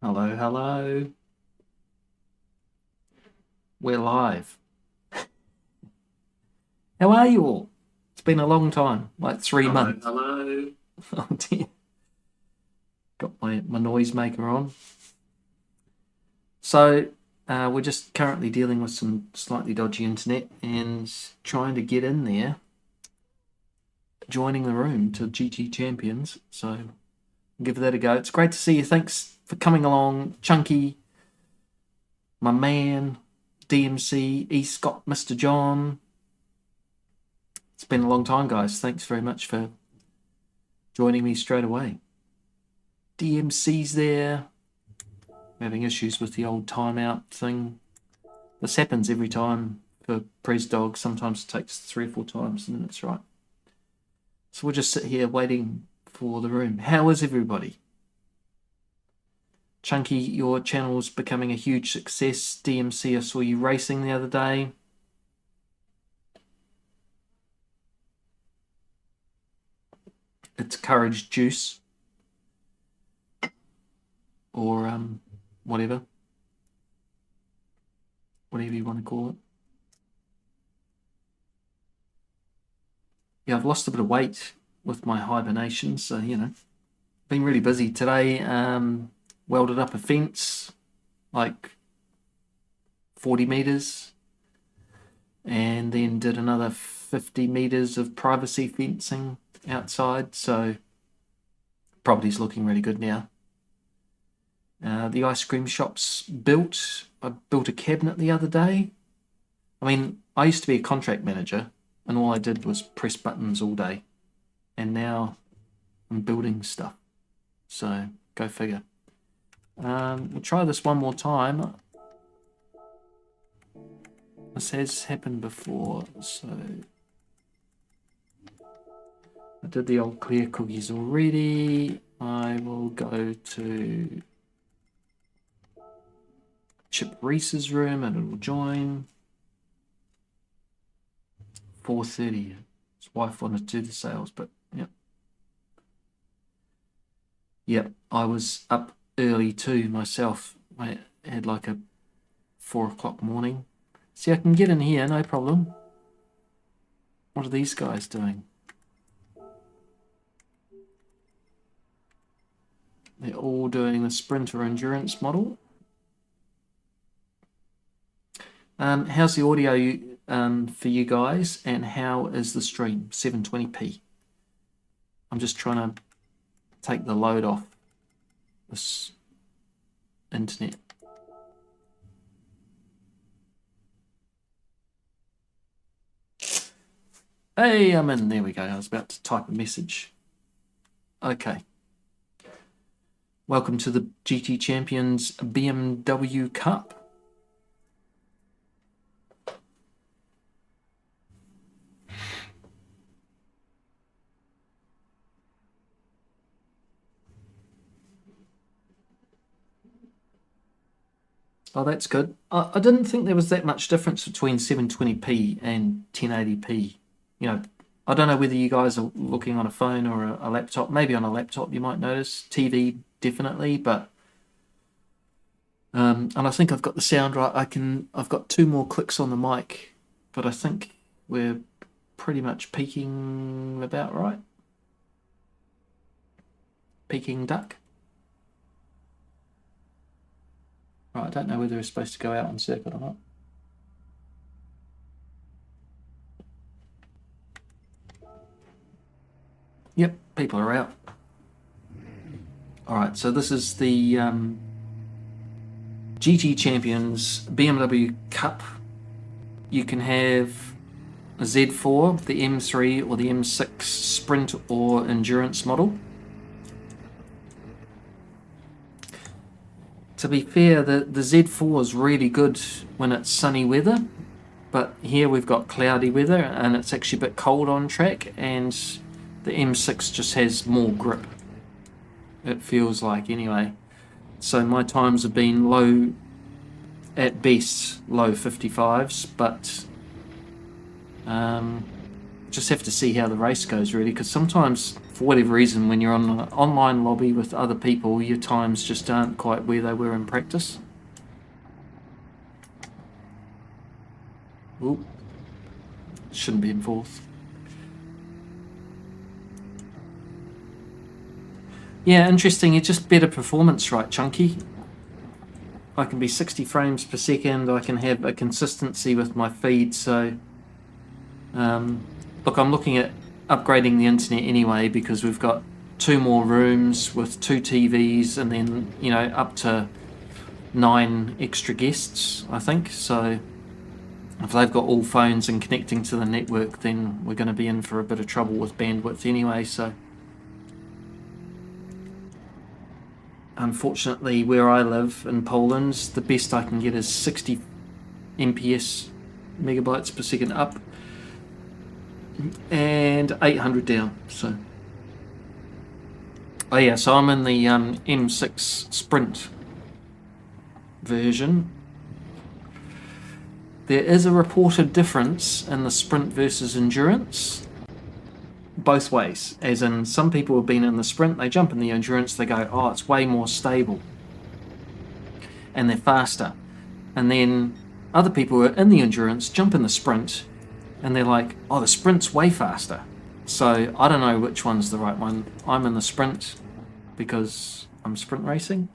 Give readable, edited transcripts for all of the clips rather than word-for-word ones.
Hello, hello. We're live. How are you all? It's been a long time, like 3 months. Hello. Oh dear. Got my noisemaker on. So, we're just currently dealing with some slightly dodgy internet and trying to get in there, joining the room to GT Champions. So, give that a go. It's great to see you. Thanks for coming along, Chunky, my man, DMC, E. Scott, Mr. John. It's been a long time, guys. Thanks very much for joining me straight away. DMC's there. I'm having issues with the old timeout thing. This happens every time for Pres Dog. Sometimes it takes 3 or 4 times and then it's right. So we'll just sit here waiting for the room. How is everybody? Chunky, your channel's becoming a huge success. DMC, I saw you racing the other day. It's Courage Juice. Or whatever you want to call it. Yeah, I've lost a bit of weight with my hibernation, so been really busy today. Welded up a fence like 40 meters and then did another 50 meters of privacy fencing outside, so property's looking really good now. The ice cream shop's built. I built a cabinet the other day. I mean, I used to be a contract manager and all I did was press buttons all day. And now I'm building stuff. So, go figure. We'll try this one more time. This has happened before, so... I did the old clear cookies already. I will go to Chip Reese's room and it'll join. 4:30. His wife wanted to do the sales, but yep. Yep, I was up early too myself. I had like a 4 o'clock morning. See, I can get in here, no problem. What are these guys doing? They're all doing the Sprinter Endurance model. How's the audio for you guys, and how is the stream? 720p. I'm just trying to take the load off this internet. Hey, I'm in. There we go. I was about to type a message. Okay. Welcome to the GT Champions BMW Cup. Oh, that's good. I didn't think there was that much difference between 720p and 1080p. I don't know whether you guys are looking on a phone or a laptop. Maybe on a laptop you might notice. TV, definitely, but... and I think I've got the sound right. I've got 2 more clicks on the mic, but I think we're pretty much peaking about right. Peking duck. Right, I don't know whether it's supposed to go out on circuit or not. Yep, people are out. Alright, so this is the GT Champions BMW Cup. You can have a Z4, the M3 or the M6 Sprint or Endurance model. To be fair, the Z4 is really good when it's sunny weather, but here we've got cloudy weather and it's actually a bit cold on track, and the M6 just has more grip, it feels like anyway. So my times have been low, at best low 55s, but just have to see how the race goes, really, because sometimes, for whatever reason, when you're on an online lobby with other people, your times just aren't quite where they were in practice. Ooh, shouldn't be in fourth. Yeah, interesting. It's just better performance, right, Chunky? I can be 60 frames per second. I can have a consistency with my feed. So, look, I'm looking at upgrading the internet anyway, because we've got 2 more rooms with 2 TVs, and then, you know, up to 9 extra guests, I think. So if they've got all phones and connecting to the network, then we're going to be in for a bit of trouble with bandwidth anyway. So unfortunately, where I live in Poland, the best I can get is 60 MPS, megabytes per second up, and 800 down. So, oh yeah, so I'm in the M6 Sprint version. There is a reported difference in the Sprint versus Endurance, both ways, as in some people have been in the Sprint, they jump in the Endurance, they go, oh, it's way more stable and they're faster, and then other people who are in the Endurance jump in the Sprint and they're like, oh, the Sprint's way faster. So I don't know which one's the right one. I'm in the Sprint because I'm sprint racing.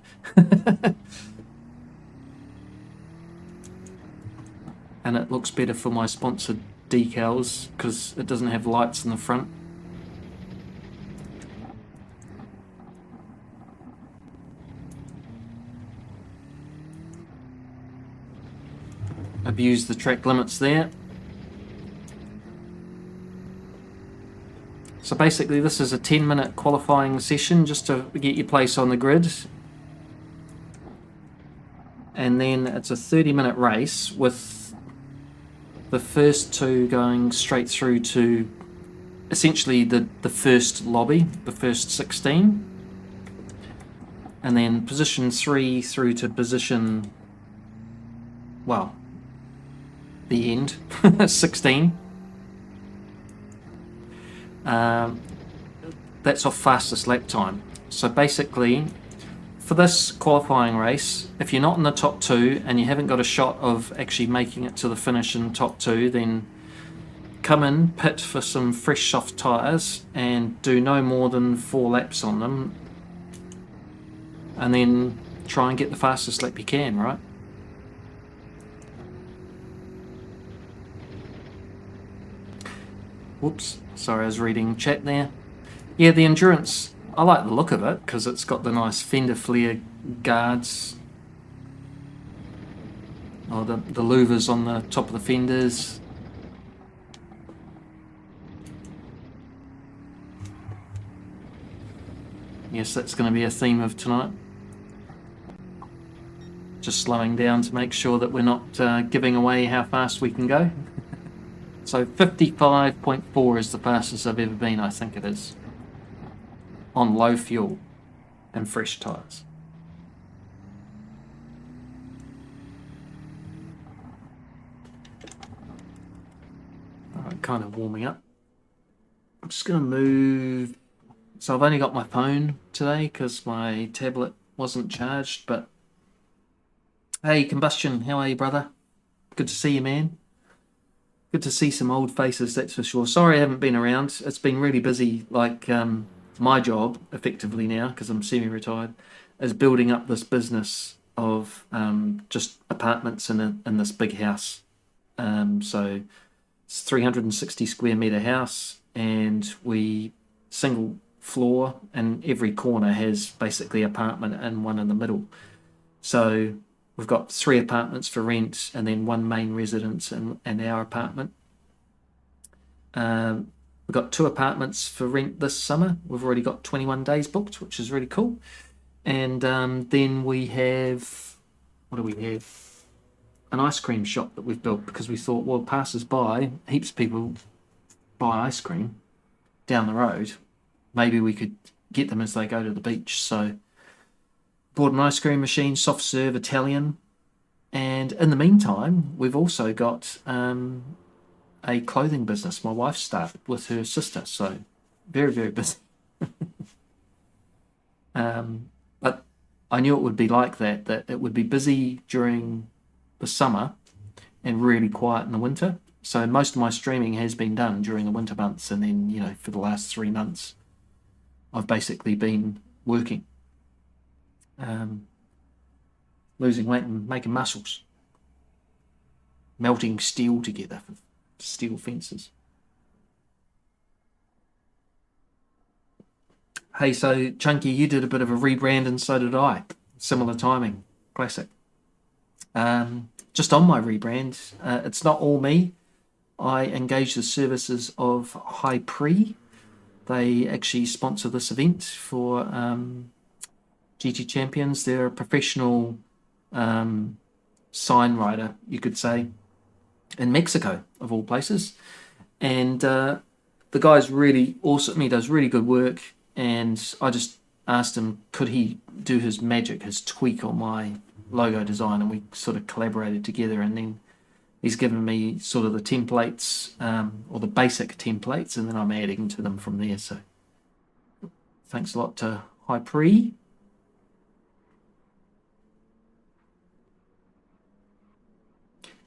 And it looks better for my sponsored decals because it doesn't have lights in the front. Abuse the track limits there. So basically this is a 10-minute qualifying session just to get your place on the grid. And then it's a 30-minute race with the first 2 going straight through to essentially the first lobby, the first 16. And then position 3 through to position, well, the end, 16. That's off fastest lap time. So basically, for this qualifying race, if you're not in the top 2 and you haven't got a shot of actually making it to the finish in top 2, then come in, pit for some fresh soft tyres and do no more than 4 laps on them, and then try and get the fastest lap you can, right? Whoops, sorry, I was reading chat there. Yeah, the Endurance, I like the look of it because it's got the nice fender flare guards, or the louvers on the top of the fenders. Yes, that's going to be a theme of tonight. Just slowing down to make sure that we're not giving away how fast we can go. So 55.4 is the fastest I've ever been, I think it is, on low fuel and fresh tyres. Alright, kind of warming up. I'm just going to move. So I've only got my phone today because my tablet wasn't charged, but hey, Combustion, how are you, brother? Good to see you, man. Good to see some old faces, that's for sure. Sorry I haven't been around. It's been really busy. Like, my job, effectively now, because I'm semi-retired, is building up this business of just apartments in this big house. So it's a 360 square metre house, and we single floor, and every corner has basically apartment and one in the middle. So we've got 3 apartments for rent and then 1 main residence and our apartment. We've got 2 apartments for rent this summer. We've already got 21 days booked, which is really cool. And then we have, what do we have? An ice cream shop that we've built because we thought, well, passers by, heaps of people buy ice cream down the road. Maybe we could get them as they go to the beach. So bought an ice cream machine, soft serve, Italian. And in the meantime, we've also got a a clothing business my wife started with her sister, so very, very busy. But I knew it would be like that it would be busy during the summer and really quiet in the winter. So most of my streaming has been done during the winter months, and then, you know, for the last 3 months, I've basically been working, losing weight and making muscles, melting steel together for steel fences. Hey, so Chunky, you did a bit of a rebrand, and so did I. Similar timing, classic. Just on my rebrand, it's not all me. I engage the services of Hypre. They actually sponsor this event for GT Champions. They're a professional sign writer, you could say, in Mexico, of all places. And the guy's really awesome. He does really good work. And I just asked him, could he do his magic, his tweak on my logo design, and we sort of collaborated together. And then he's given me sort of the templates, or the basic templates, and then I'm adding to them from there. So thanks a lot to Hypre.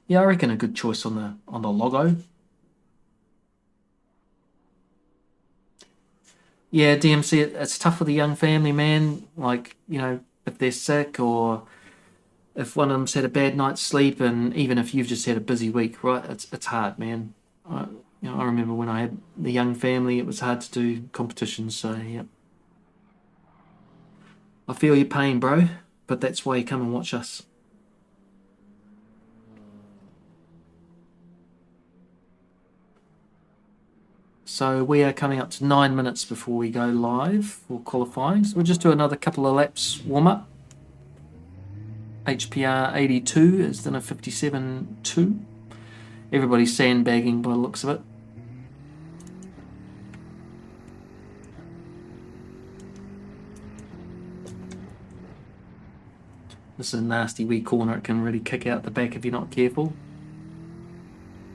Yeah, I reckon a good choice on the logo. Yeah, DMC, it's tough with a young family, man. Like, you know, if they're sick, or if one of them's had a bad night's sleep, and even if you've just had a busy week, right? It's hard, man. I remember when I had the young family, it was hard to do competitions. So yeah, I feel your pain, bro. But that's why you come and watch us. So we are coming up to 9 minutes before we go live for qualifying. So we'll just do another couple of laps warm up. HPR 82 is then a 57.2. Everybody's sandbagging by the looks of it. This is a nasty wee corner. It can really kick out the back if you're not careful.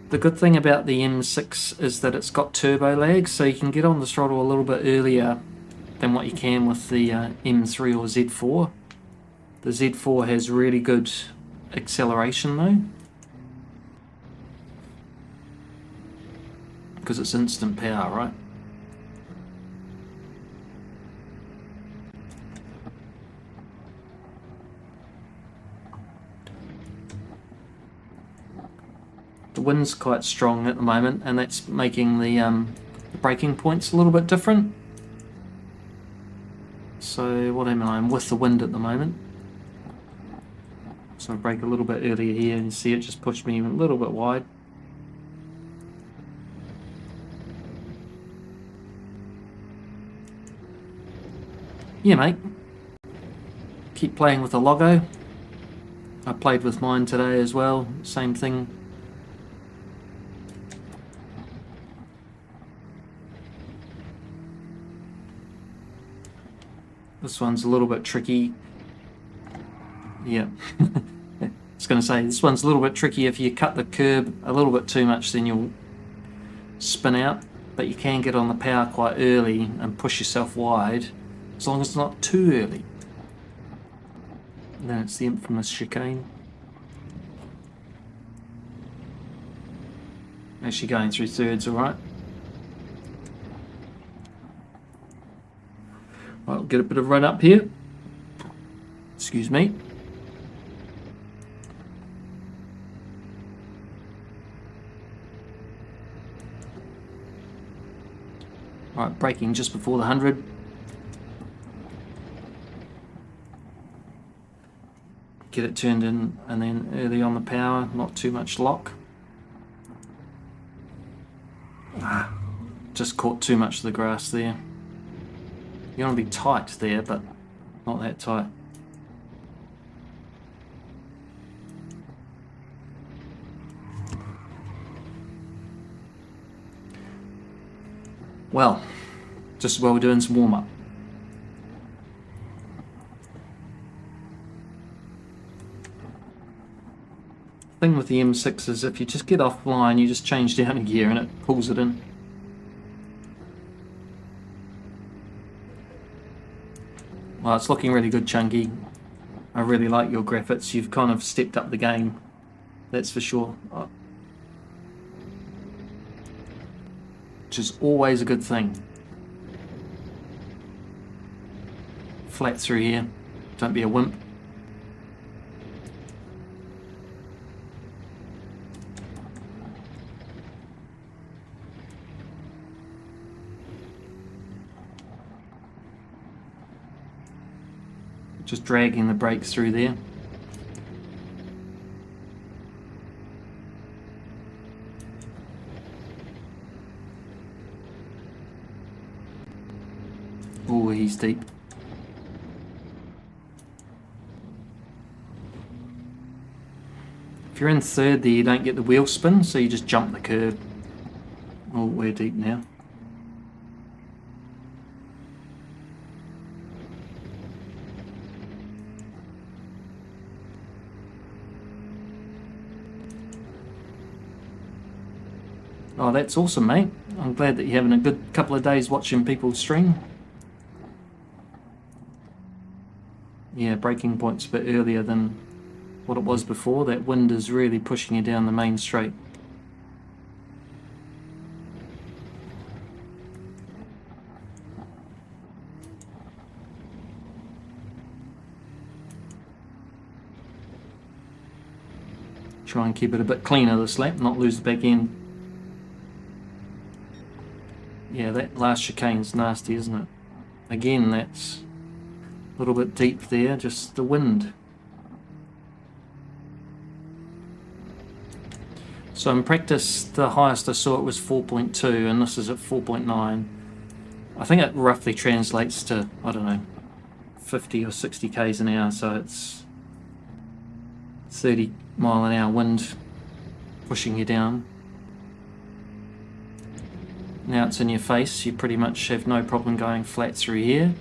The good thing about the M6 is that it's got turbo lag, so you can get on the throttle a little bit earlier than what you can with the M3 or Z4. The Z4 has really good acceleration though, because it's instant power, right? The wind's quite strong at the moment, and that's making the braking points a little bit different. So what am I? I'm with the wind at the moment. So I brake a little bit earlier here, and you see it just pushed me a little bit wide. Yeah, mate. Keep playing with the logo. I played with mine today as well. Same thing. This one's a little bit tricky. Yeah. I was going to say, this one's a little bit tricky. If you cut the curb a little bit too much, then you'll spin out. But you can get on the power quite early and push yourself wide, as long as it's not too early. And then it's the infamous chicane. Actually going through thirds, alright. I'll get a bit of run up here. Excuse me. Alright, braking just before the 100. Get it turned in, and then early on the power, not too much lock. Just caught too much of the grass there. You want to be tight there, but not that tight. Well, just while we're doing some warm-up. thing with the M6 is if you just get offline, you just change down a gear and it pulls it in. Well, it's looking really good, Chunky. I really like your graphics. You've kind of stepped up the game, that's for sure. Which is always a good thing. Flat through here. Don't be a wimp. Just dragging the brakes through there. Oh, he's deep. If you're in third there, you don't get the wheel spin, so you just jump the curb. Oh, we're deep now. Oh, that's awesome, mate. I'm glad that you're having a good couple of days watching people stream. Yeah, braking point's a bit earlier than what it was before. That wind is really pushing you down the main straight. Try and keep it a bit cleaner this lap, not lose the back end. Yeah, that last chicane's nasty, isn't it? Again, that's a little bit deep there, just the wind. So in practice, the highest I saw it was 4.2, and this is at 4.9. I think it roughly translates to, I don't know, 50 or 60 k's an hour, so it's 30 mile an hour wind pushing you down. Now it's in your face, you pretty much have no problem going flat through here.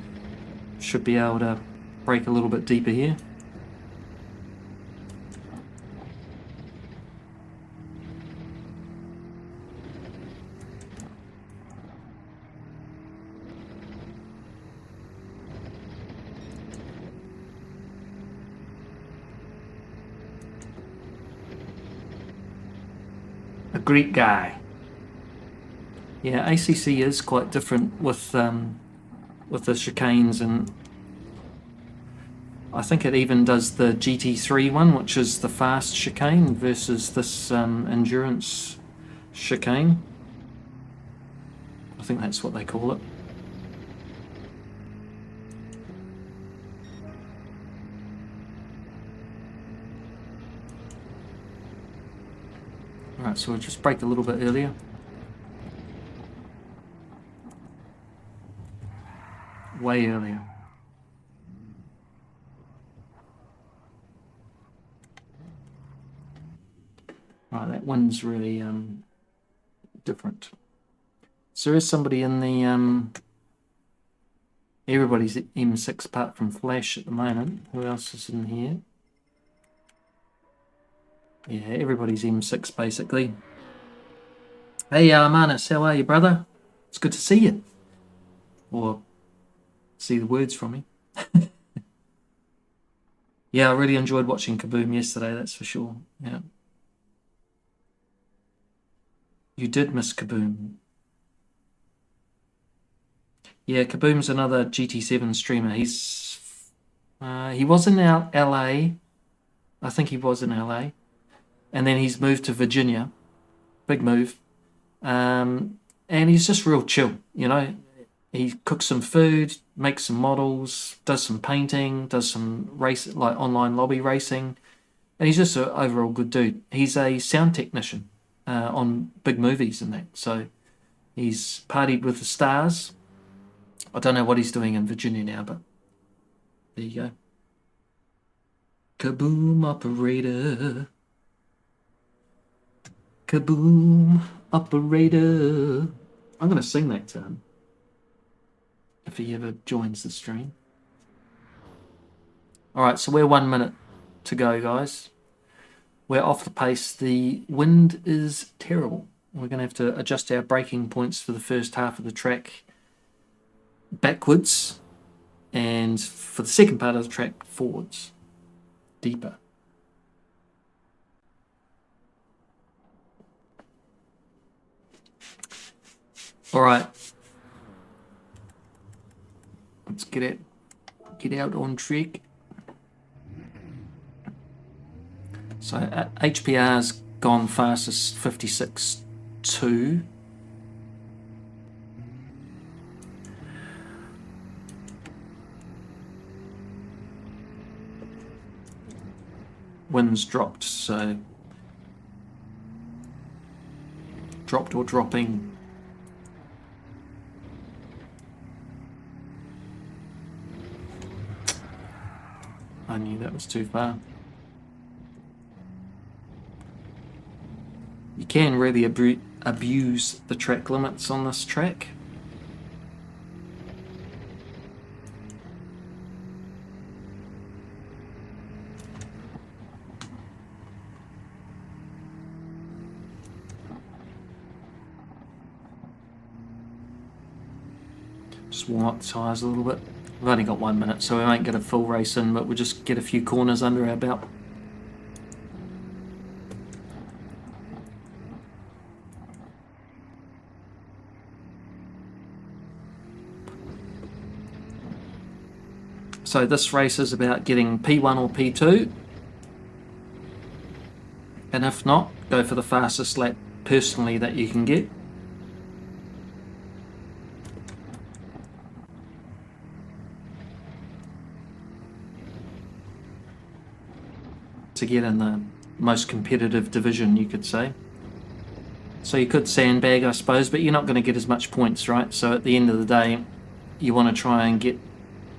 Should be able to brake a little bit deeper here. A Greek guy. Yeah, ACC is quite different with the chicanes, and I think it even does the GT3 one, which is the fast chicane, versus this endurance chicane. I think that's what they call it. Alright, so we'll just brake a little bit earlier. Way earlier. Right, that one's really different. So there is somebody in the everybody's at M6 apart from Flash at the moment. Who else is in here? Yeah, everybody's M6 basically. Hey Manus, how are you, brother? It's good to see you. Or see the words from me. Yeah, I really enjoyed watching Kaboom yesterday, that's for sure. Yeah. You did miss Kaboom. Yeah, Kaboom's another GT7 streamer. He was in LA. I think he was in LA. And then he's moved to Virginia. Big move. And he's just real chill, you know. He cooks some food, makes some models, does some painting, does some race, like online lobby racing, and he's just an overall good dude. He's a sound technician on big movies and that, so he's partied with the stars. I don't know what he's doing in Virginia now, but there you go. Kaboom operator. Kaboom operator. I'm going to sing that to him if he ever joins the stream. Alright, so we're 1 minute to go, guys. we're off the pace. The wind is terrible. We're going to have to adjust our braking points for the first half of the track backwards, and for the second part of the track forwards, deeper. All right, let's get out on track. So HPR's gone fastest, 56.2. Wind's dropped, so dropped or dropping. I knew that was too far. You can really abuse the track limits on this track. Just warm up the tyres a little bit. We've only got 1 minute, so we won't get a full race in, but we'll just get a few corners under our belt. So this race is about getting P1 or P2, and if not, go for the fastest lap personally that you can get. To get in the most competitive division, you could say. So you could sandbag, I suppose, but you're not going to get as much points, right? So at the end of the day, you want to try and get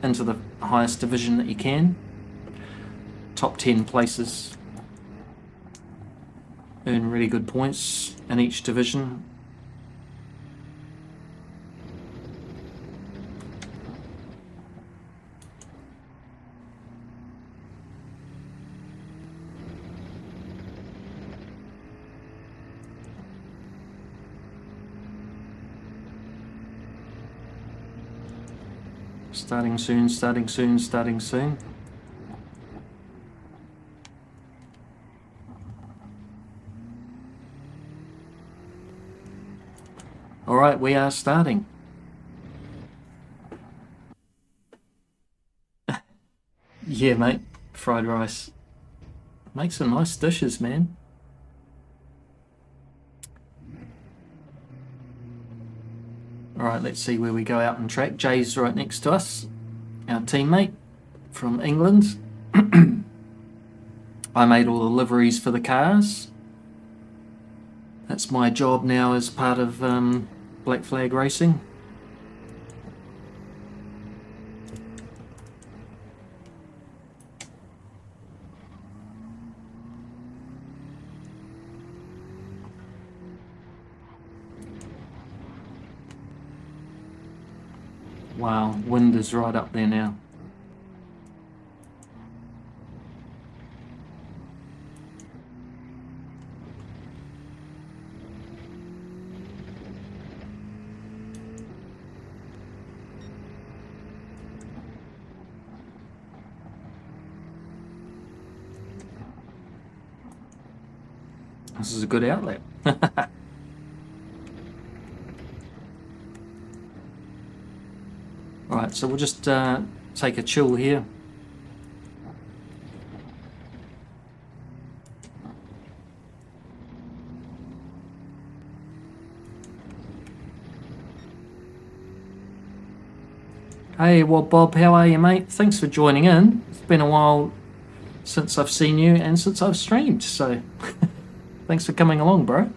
into the highest division that you can. Top 10 places earn really good points in each division. Starting soon, starting soon, starting soon. All right, we are starting. Yeah, mate, fried rice. Make some nice dishes, man. All right, let's see where we go out on track. Jay's right next to us, our teammate from England. I made all the liveries for the cars. That's my job now as part of Black Flag Racing. Wow, wind is right up there now. This is a good outlet. Alright, so we'll just take a chill here. Hey, well, Bob, how are you, mate? Thanks for joining in. It's been a while since I've seen you and since I've streamed, so thanks for coming along, bro.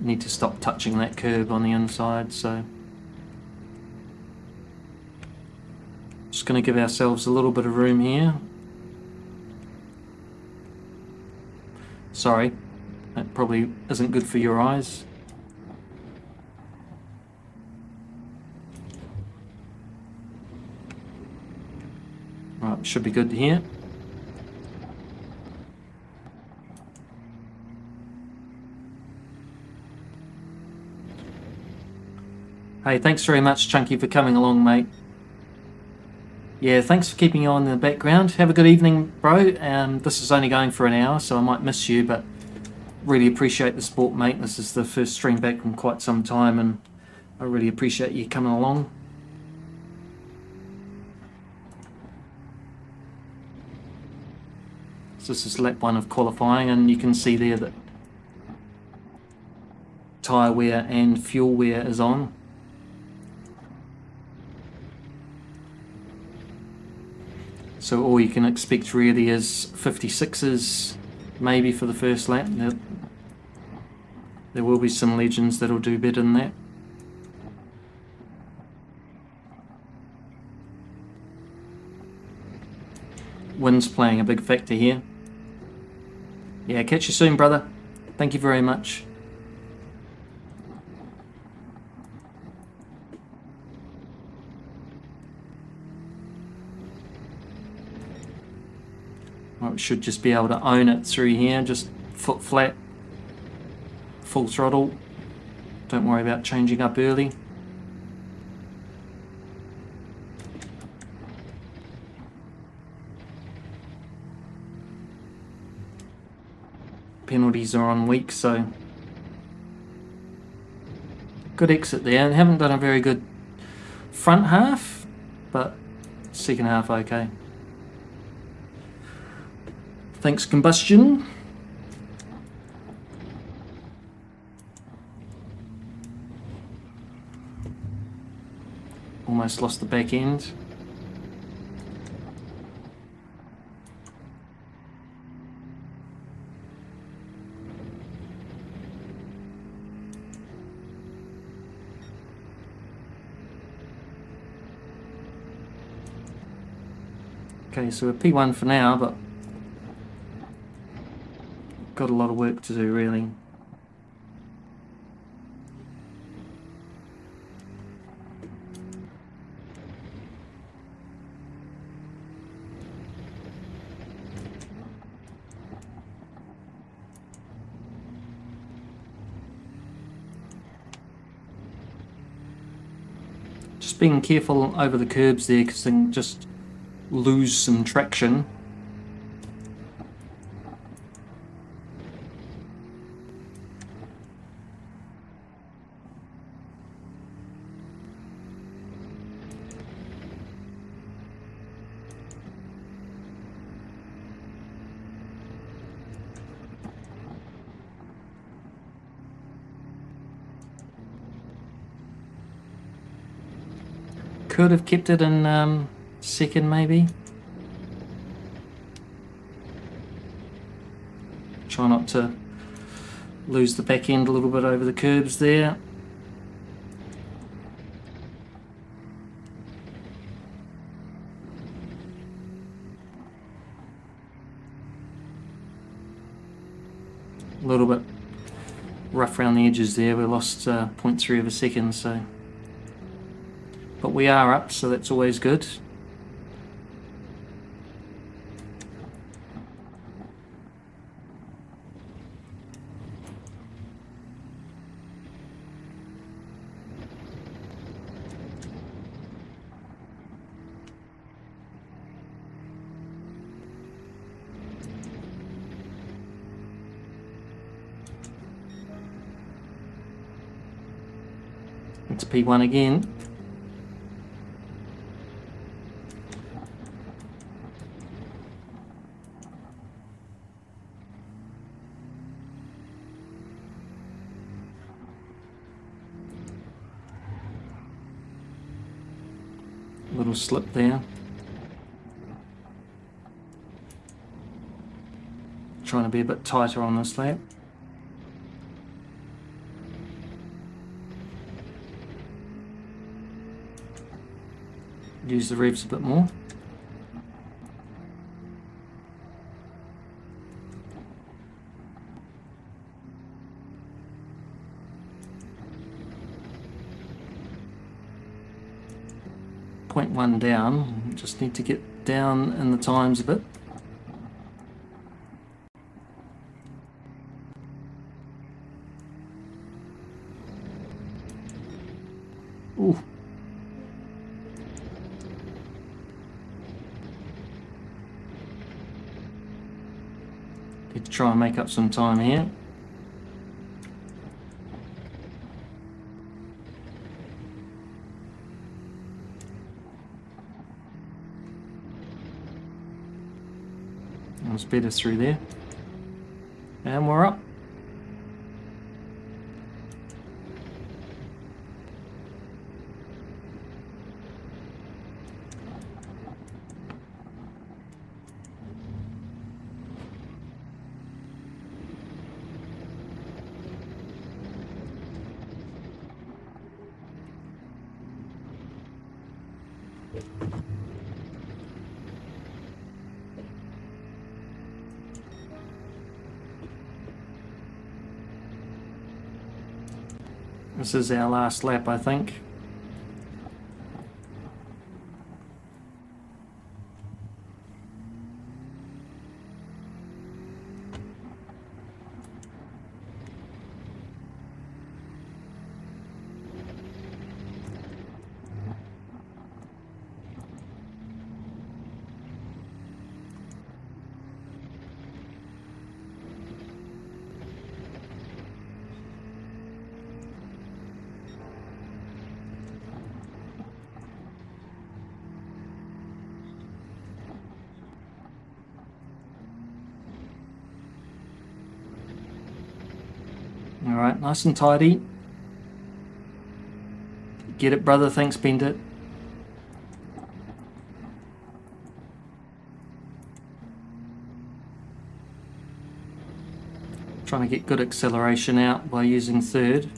Need to stop touching that curb on the inside, so just going to give ourselves a little bit of room here. Sorry, that probably isn't good for your eyes. Right, should be good here. Hey, thanks very much, Chunky, for coming along, mate. Yeah, thanks for keeping on in the background. Have a good evening, bro. This is only going for an hour, so I might miss you, but really appreciate the support, mate. This is the first stream back in quite some time, and I really appreciate you coming along. So this is lap 1 of qualifying, and you can see there that tyre wear and fuel wear is on. So all you can expect really is 56s maybe for the first lap. There will be some legends that'll do better than that. Wind's playing a big factor here. Yeah, catch you soon, brother. Thank you very much. Well, we should just be able to own it through here, just foot flat, full throttle. Don't worry about changing up early. Penalties are on weak, so good exit there. Haven't done a very good front half, but second half okay. Thanks, Combustion. Almost lost the back end. Okay, so we're P1 for now, but got a lot of work to do really. Just being careful over the curbs there because they can just lose some traction. Could have kept it in second maybe. Try not to lose the back end a little bit over the curbs there. A little bit rough around the edges there. We lost 0.3 of a second, so. But we are up, so that's always good. It's P1 again. Little slip there. Trying to be a bit tighter on this lap. Use the revs a bit more. .1 down, just need to get down in the times a bit. Ooh. Need to try and make up some time here. That was better through there. And we're up. This is our last lap, I think. Alright, nice and tidy. Get it, brother, thanks, Bend It. Trying to get good acceleration out by using third.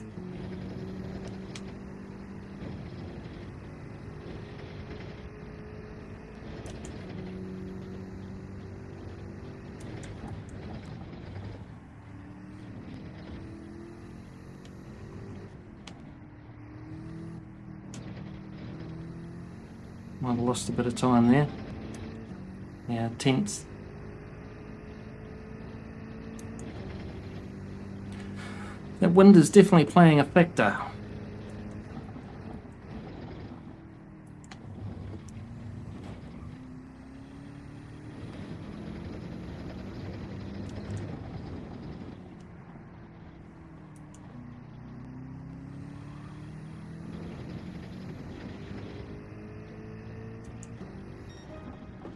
Might have lost a bit of time there. Yeah, 10th. That wind is definitely playing a factor.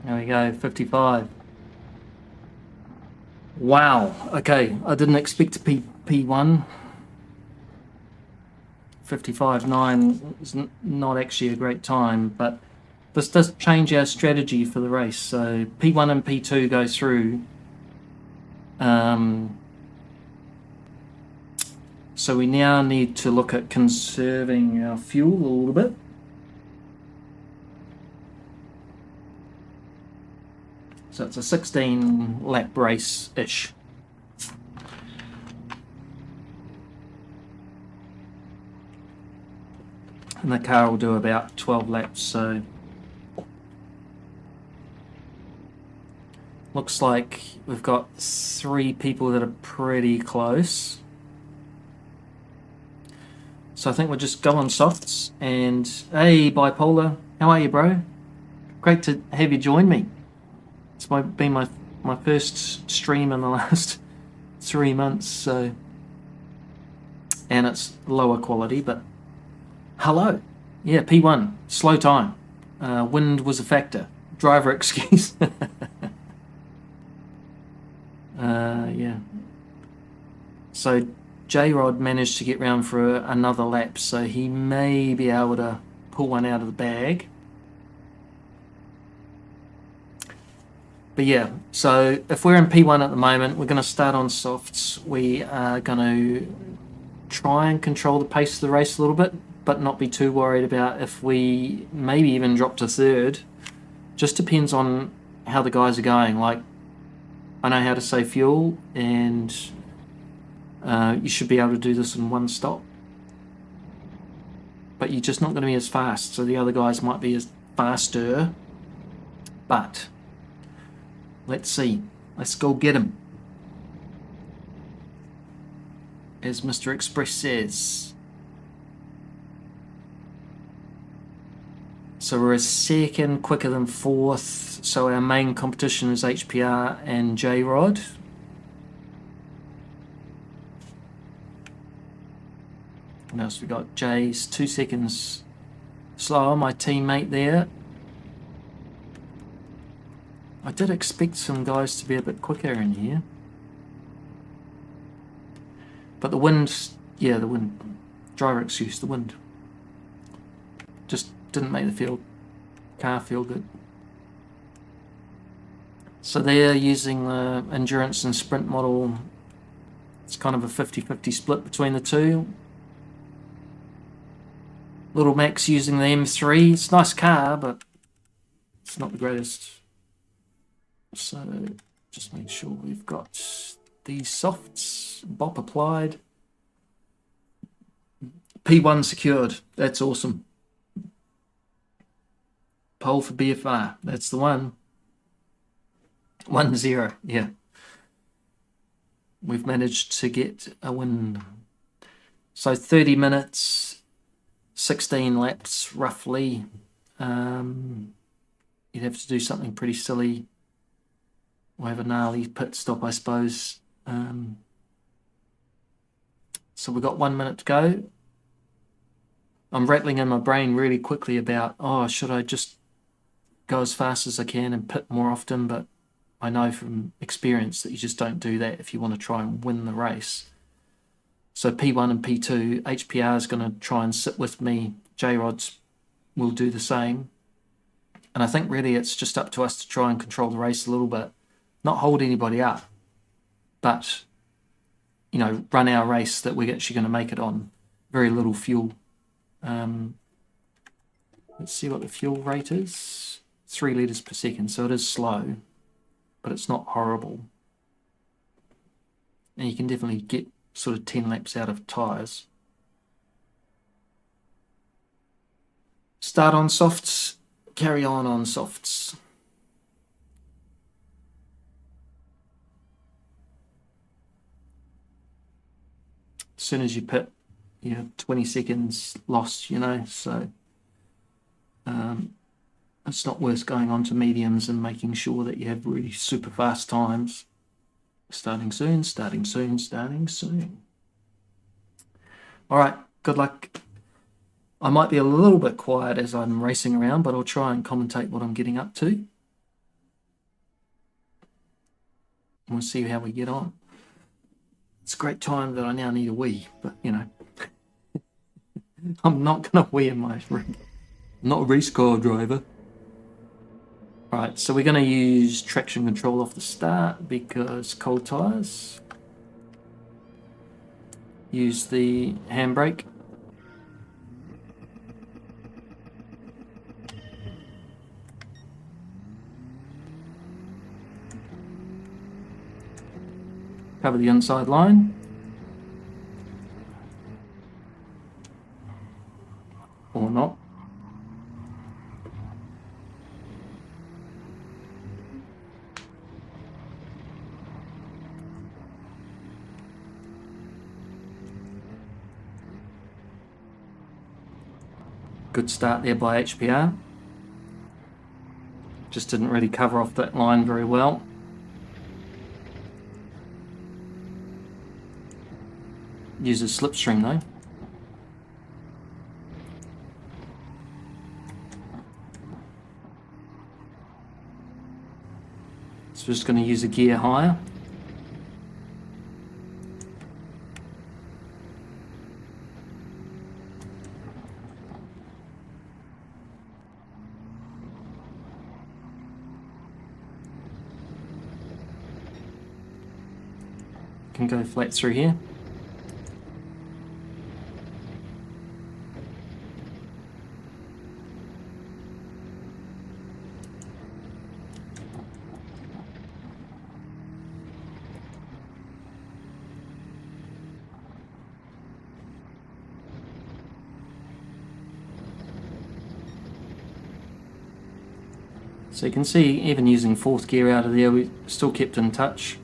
There we go, 55. Wow, okay, I didn't expect P1. 55.9 is not actually a great time, but this does change our strategy for the race. So P1 and P2 go through. So we now need to look at conserving our fuel a little bit. So it's a 16 lap race-ish. And the car will do about 12 laps, so looks like we've got 3 people that are pretty close. So I think we'll just go on softs. And hey, Bipolar, how are you, bro? Great to have you join me. It's been my first stream in the last 3 months, so, and it's lower quality, but hello. Yeah, P1, slow time. Wind was a factor. Driver excuse. Yeah. So J-Rod managed to get round for another lap, so he may be able to pull one out of the bag. But yeah, so if we're in P1 at the moment, we're going to start on softs. We are going to try and control the pace of the race a little bit, but not be too worried about if we maybe even drop to third. Just depends on how the guys are going. Like, I know how to save fuel, and you should be able to do this in one stop. But you're just not going to be as fast, so the other guys might be as faster. But let's see. Let's go get him. As Mr. Express says. So we're a second quicker than fourth. So our main competition is HPR and J-Rod. What else we got? J's 2 seconds slower, my teammate there. I did expect some guys to be a bit quicker in here. But the wind, yeah, the wind. Driver excuse, the wind. Just didn't make the car feel good. So they're using the endurance and sprint model. It's kind of a 50-50 split between the two. Little Mac's using the M3. It's a nice car, but it's not the greatest. So just make sure we've got these softs, BOP applied. P1 secured. That's awesome. Pole for BFR. That's the one. 1-0. Yeah. We've managed to get a win. So 30 minutes, 16 laps roughly. You'd have to do something pretty silly. We'll have a gnarly pit stop, I suppose. So we've got 1 minute to go. I'm rattling in my brain really quickly about, oh, should I just go as fast as I can and pit more often? But I know from experience that you just don't do that if you want to try and win the race. So P1 and P2, HPR is going to try and sit with me. J-Rods will do the same. And I think really it's just up to us to try and control the race a little bit. Not hold anybody up, but, you know, run our race that we're actually going to make it on. Very little fuel. Let's see what the fuel rate is. 3 litres per second, so it is slow, but it's not horrible. And you can definitely get sort of 10 laps out of tyres. Start on softs, carry on softs. As soon as you pit, you have 20 seconds lost, you know, so it's not worth going on to mediums and making sure that you have really super fast times. Starting soon, starting soon, starting soon. All right, good luck. I might be a little bit quiet as I'm racing around, but I'll try and commentate what I'm getting up to. We'll see how we get on. It's a great time that I now need a wee, but you know, I'm not going to wee in my rig. I'm not a race car driver. All right, so we're going to use traction control off the start because cold tyres. Use the handbrake. Cover the inside line. Or not. Good start there by HPR. Just didn't really cover off that line very well. Uses Slipstream though. So we're just going to use a gear higher. Can go flat through here. So you can see, even using fourth gear out of there, we still kept in touch.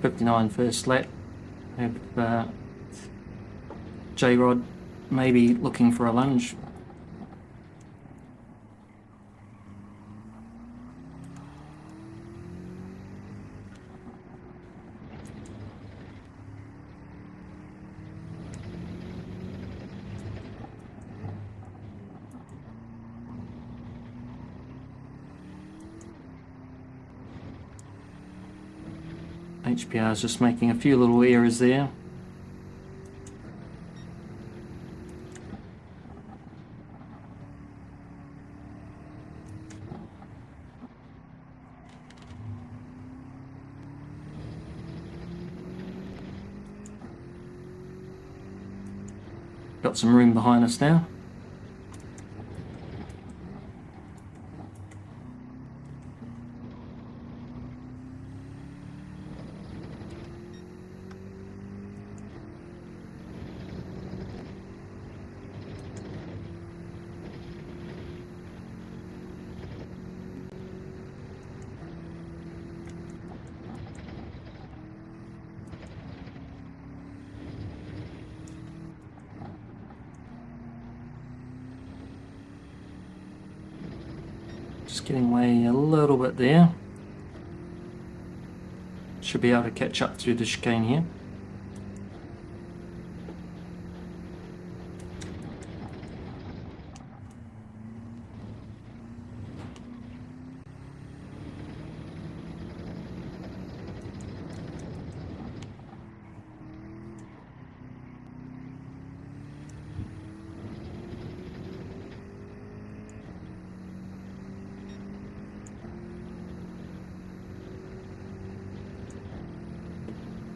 .59 first lap. Have J-Rod maybe looking for a lunge. HPR is just making a few little errors there. Got some room behind us now. Just getting away a little bit there. Should be able to catch up through the chicane here.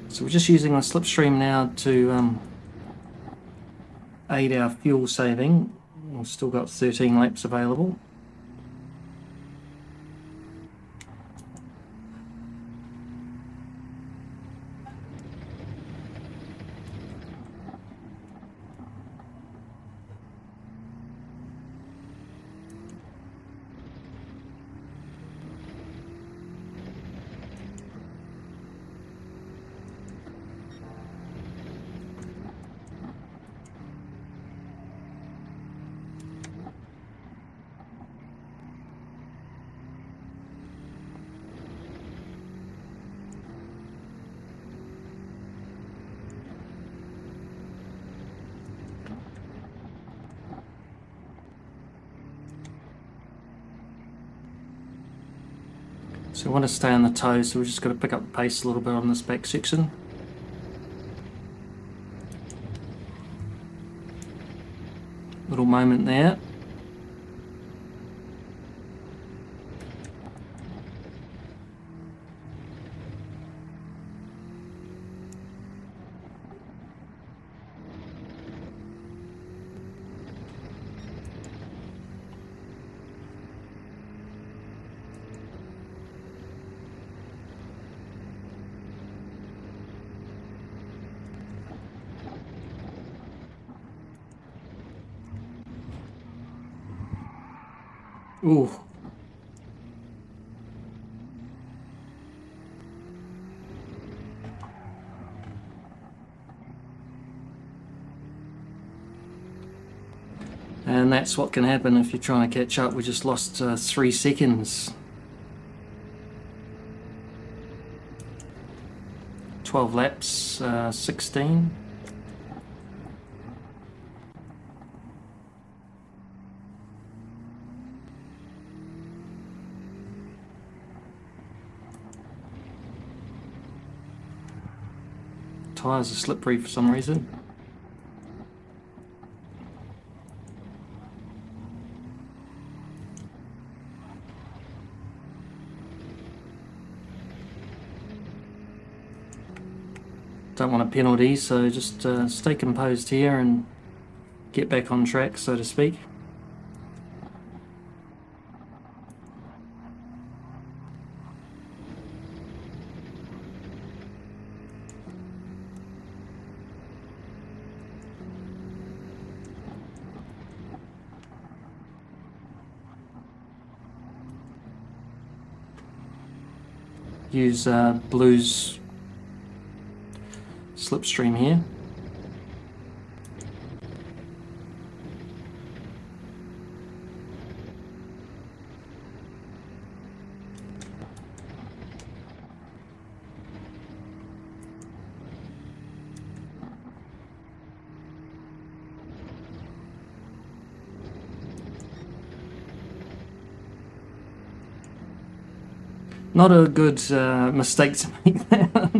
So we're just using the Slipstream now to aid our fuel saving. We've still got 13 laps available. So we want to stay on the toes, so we've just got to pick up the pace a little bit on this back section. Little moment there. Ooh. And that's what can happen if you're trying to catch up. We just lost 3 seconds. 12 laps, 16. Tyres are slippery for some reason. don't want a penalty, so just stay composed here and get back on track, so to speak. Use Blue's Slipstream here. Not a good mistake to make that.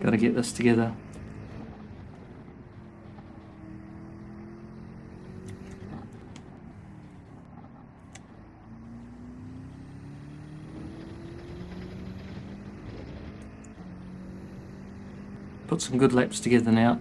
Got to get this together. Put some good laps together now.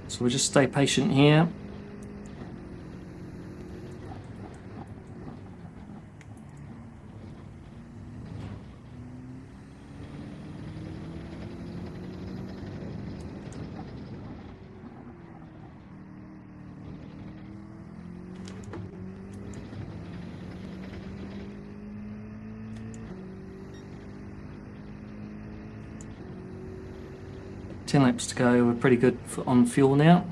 So we'll just stay patient here. Ten laps to go, we're pretty good on fuel now.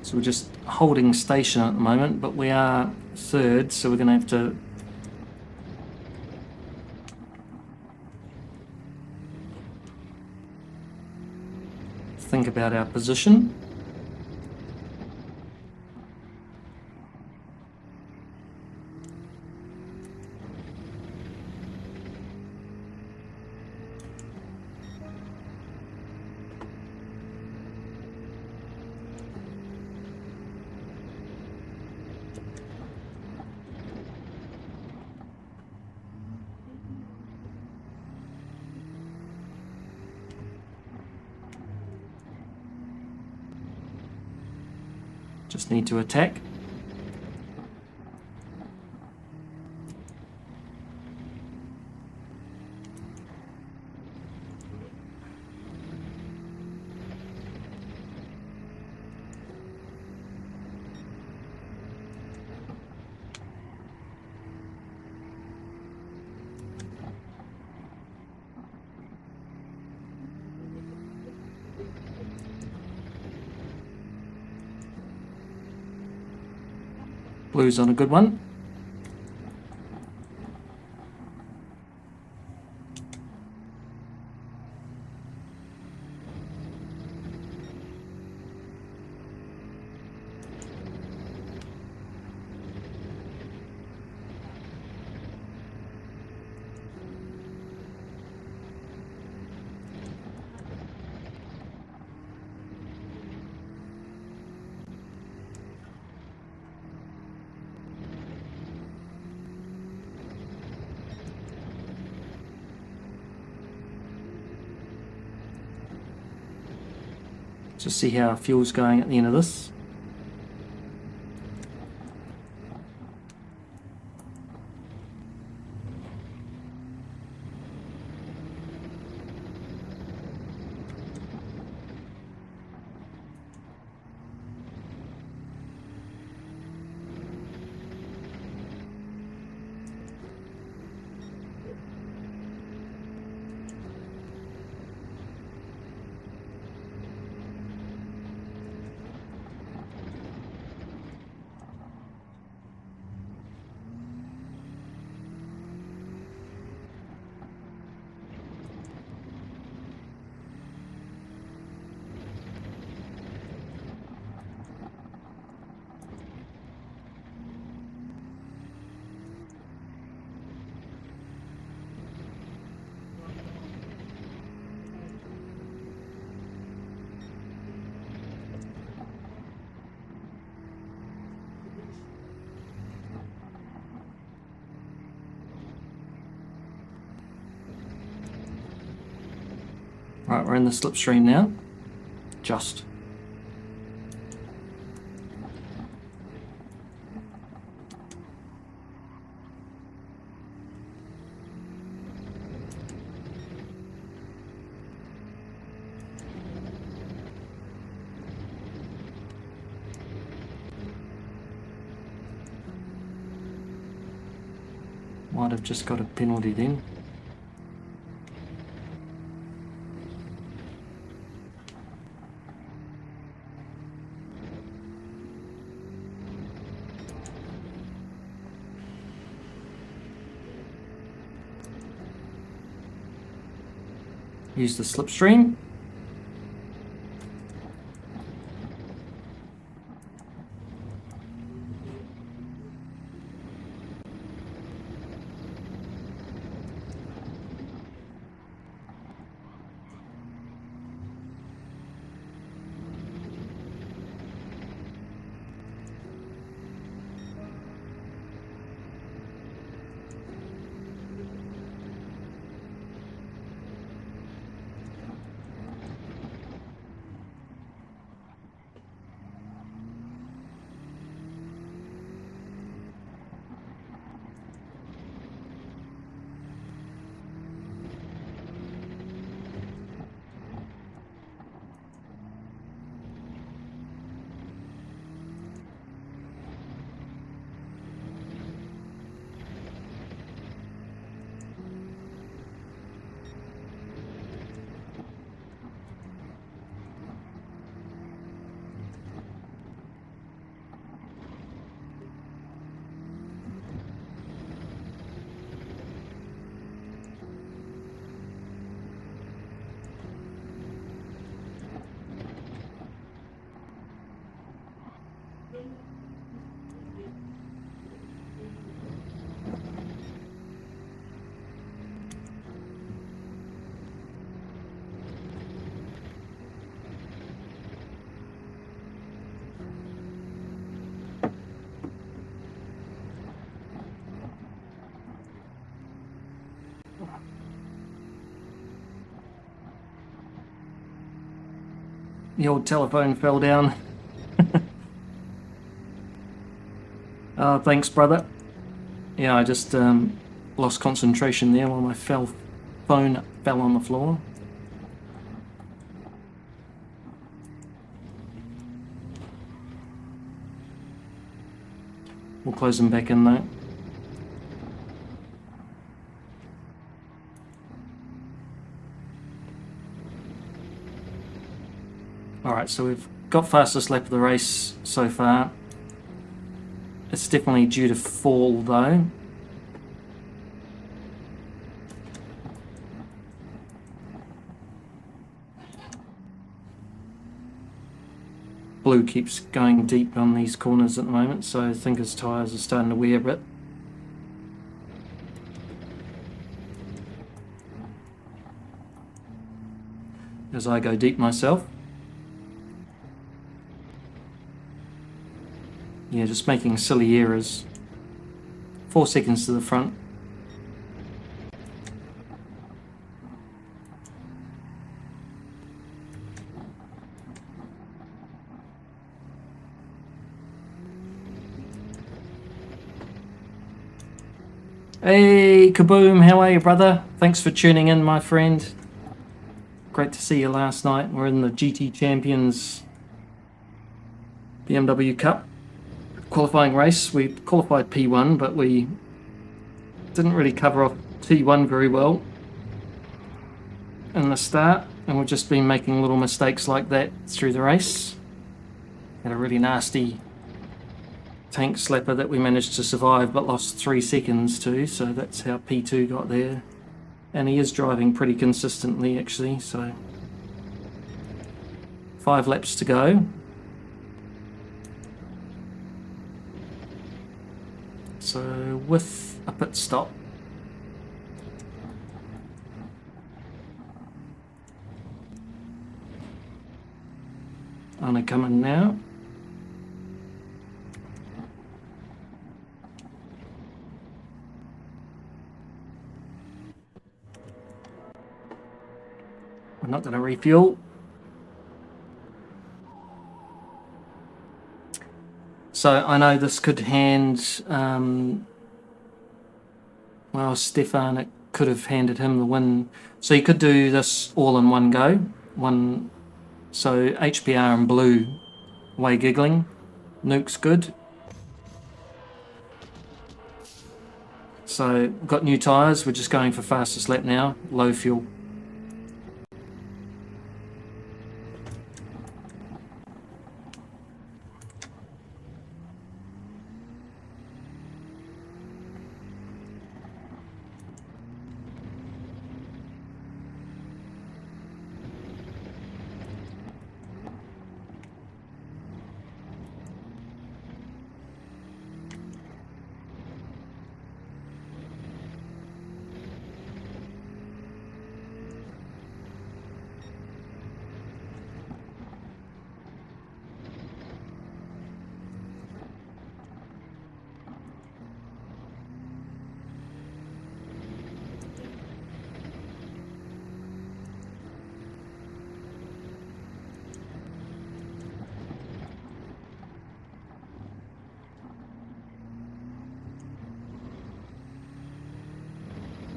So we're just holding station at the moment, but we are third, so we're going to have to think about our position. Just need to attack. Blue's on a good one. Just see how fuel's going at the end of this. Right, we're in the slipstream now. Just. Might have just got a penalty then. Use the slipstream. The old telephone fell down. Thanks, brother. Yeah, I just lost concentration there while my phone fell on the floor. We'll close them back in though. Alright, so we've got fastest lap of the race so far. It's definitely due to fall though. Blue keeps going deep on these corners at the moment, so I think his tyres are starting to wear a bit. As I go deep myself. Yeah, just making silly errors. 4 seconds to the front. Hey, Kaboom, how are you, brother? Thanks for tuning in, my friend. Great to see you last night. We're in the GT Champions BMW Cup qualifying race. We qualified P1, but we didn't really cover off T1 very well in the start, and we've just been making little mistakes like that through the race. Had a really nasty tank slapper that we managed to survive but lost 3 seconds to, so that's how P2 got there. And he is driving pretty consistently actually, so 5 laps to go. So with a pit stop, Anna coming now. We're not going to refuel. So I know this could hand, well, Stefan, it could have handed him the win. So you could do this all in one go. So HPR and blue, way giggling. Nuke's good. So got new tyres. We're just going for fastest lap now. Low fuel.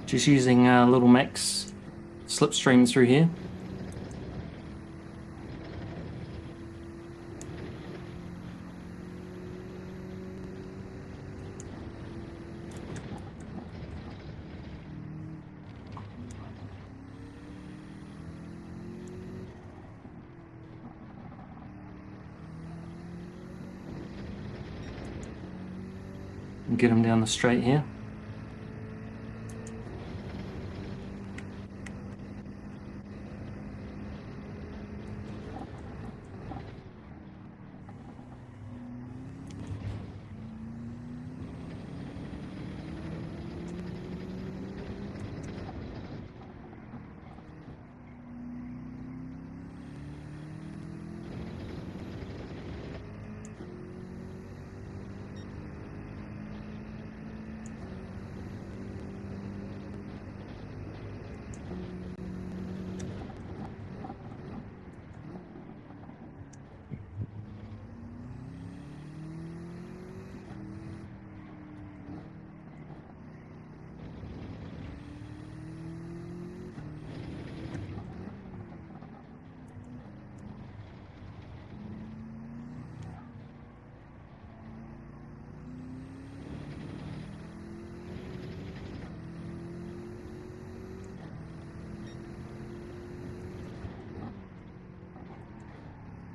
Just using little max slipstream through here. And get them down the straight here.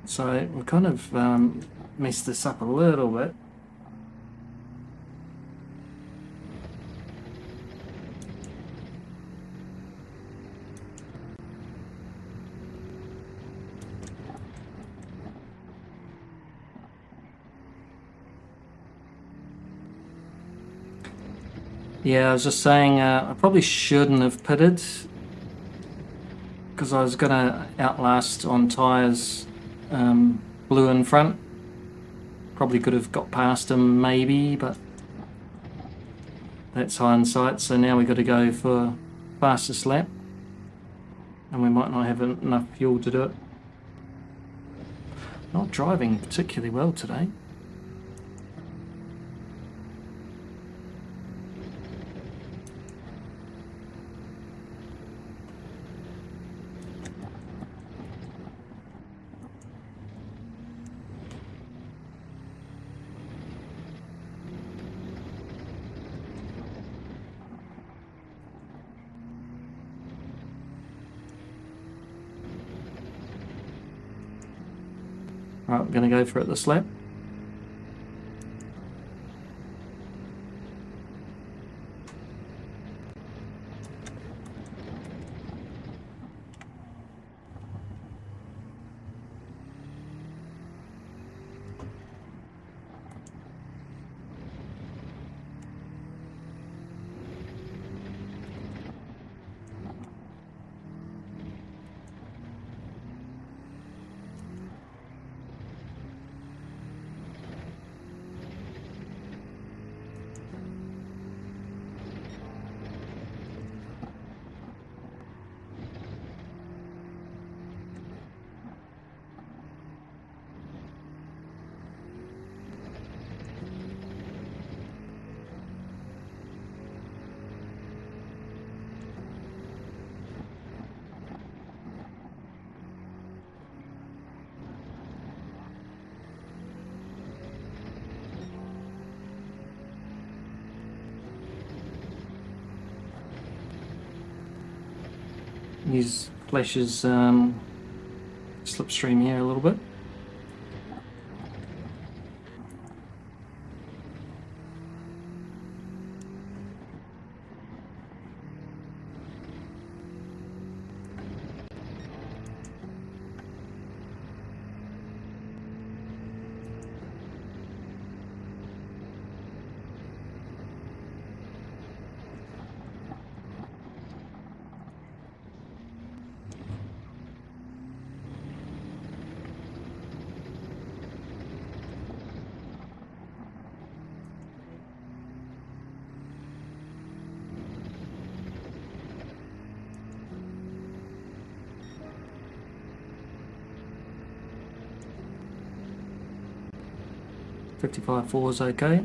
So we kind of messed this up a little bit. Yeah, I was just saying I probably shouldn't have pitted because I was going to outlast on tyres blue in front. Probably could have got past him maybe, but that's hindsight. So now we've got to go for fastest lap, and we might not have enough fuel to do it. Not driving particularly well today. Right, we're going to go for it this lap. Use Flash's slipstream here a little bit. .55.4 is okay.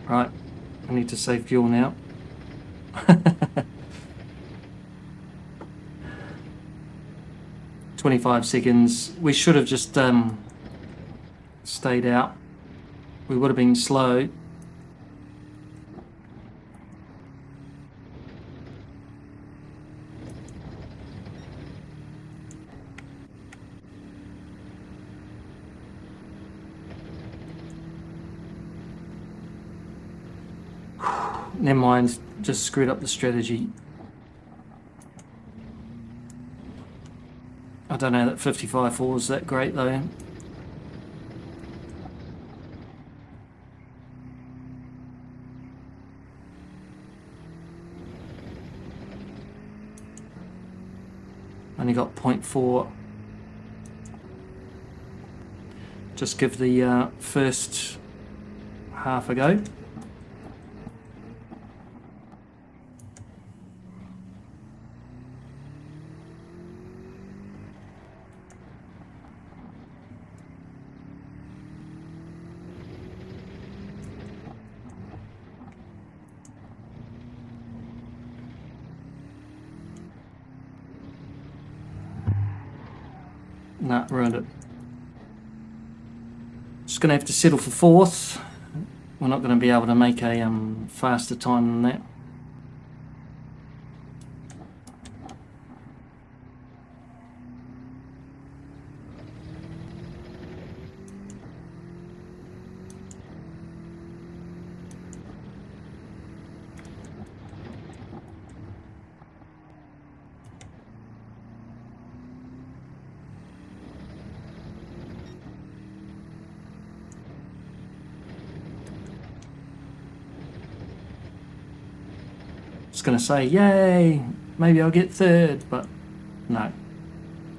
Right, I need to save fuel now. 25 seconds. We should have just stayed out. We would have been slow. Never mind, just screwed up the strategy. I don't know that 55.4 is that great though. only got 0.4. Just give the first half a go. Nah, ruined it. Just going to have to settle for 4th. We're not going to be able to make a faster time than that. Just going to say, yay, maybe I'll get 3rd, but no.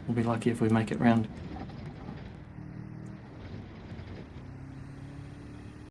We'll be lucky if we make it round.